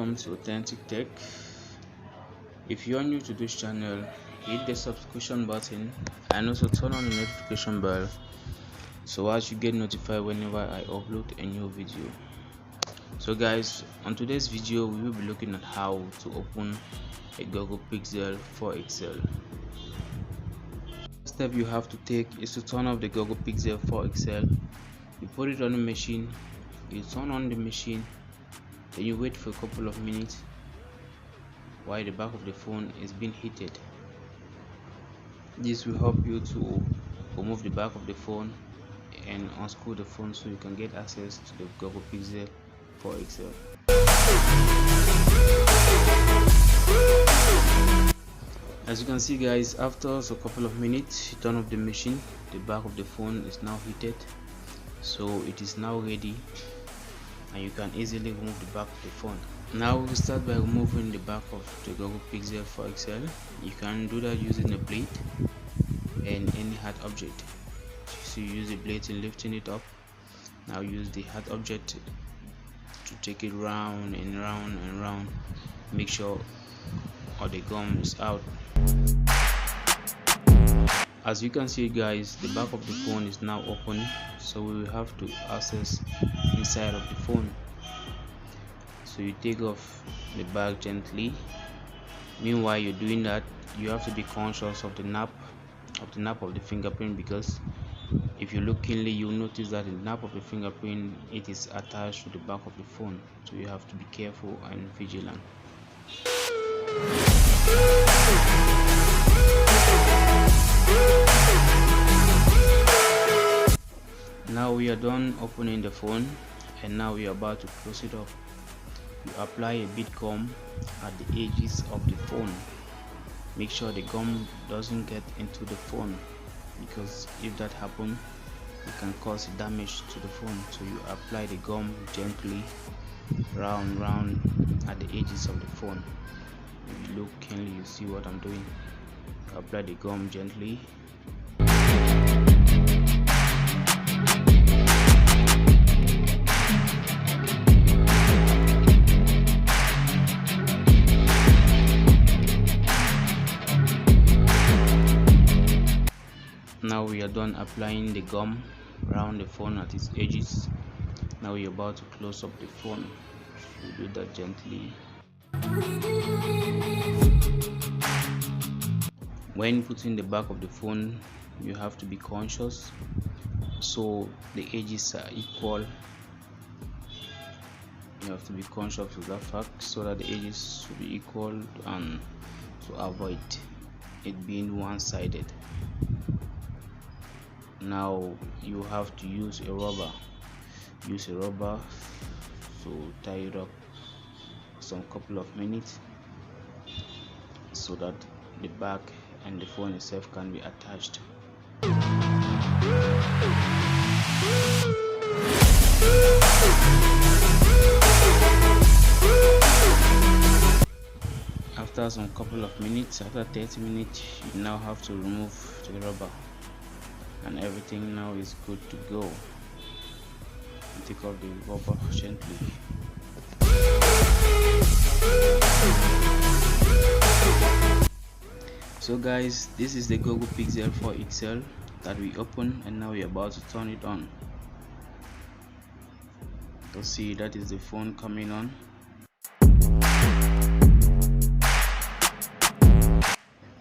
welcome to Authentic Tech. If you are new to this channel, hit the subscription button and also turn on the notification bell so as you get notified whenever I upload a new video. So guys, on today's video we will be looking at how to open a Google Pixel 4 XL. The step you have to take is to turn off the Google Pixel 4 XL. You put it on the machine, you turn on the machine, then you wait for a couple of minutes while the back of the phone is being heated. This will help you to remove the back of the phone and unscrew the phone so you can get access to the Google Pixel 4 XL. As you can see guys, after a couple of minutes you turn off the machine, the back of the phone is now heated, so it is now ready and you can easily remove the back of the phone. Now we'll start by removing the back of the Google Pixel 4 XL. You can do that using a blade and any hard object. So you use the blade in lifting it up. Now use the hard object to take it round and round and round. Make sure all the gum is out. As you can see guys, the back of the phone is now open, so we will have to access inside of the phone. So you take off the back gently. Meanwhile you're doing that, you have to be conscious of the nap of the fingerprint, because if you look keenly you'll notice that the nap of the fingerprint, it is attached to the back of the phone, so you have to be careful and vigilant. Now we are done opening the phone, and now we are about to close it up. You apply a bit gum at the edges of the phone. Make sure the gum doesn't get into the phone, because if that happens it can cause damage to the phone. So you apply the gum gently round at the edges of the phone. If you look keenly you see what I'm doing. You apply the gum gently. Now we are done applying the gum around the phone at its edges. Now we are about to close up the phone. We do that gently. When putting the back of the phone, you have to be conscious so the edges are equal. You have to be conscious of that fact so that the edges should be equal, and to avoid it being one-sided. Now you have to use a rubber. Use a rubber to tie it up some couple of minutes so that the back and the phone itself can be attached. After some couple of minutes, after 30 minutes, you now have to remove the rubber, and everything now is good to go. And take off the rubber gently. So guys, this is the Google Pixel 4 XL that we opened, and now we're about to turn it on. So see, that is the phone coming on.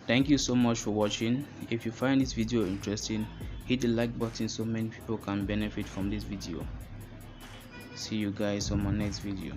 Thank you so much for watching. If you find this video interesting, hit the like button so many people can benefit from this video. See you guys on my next video.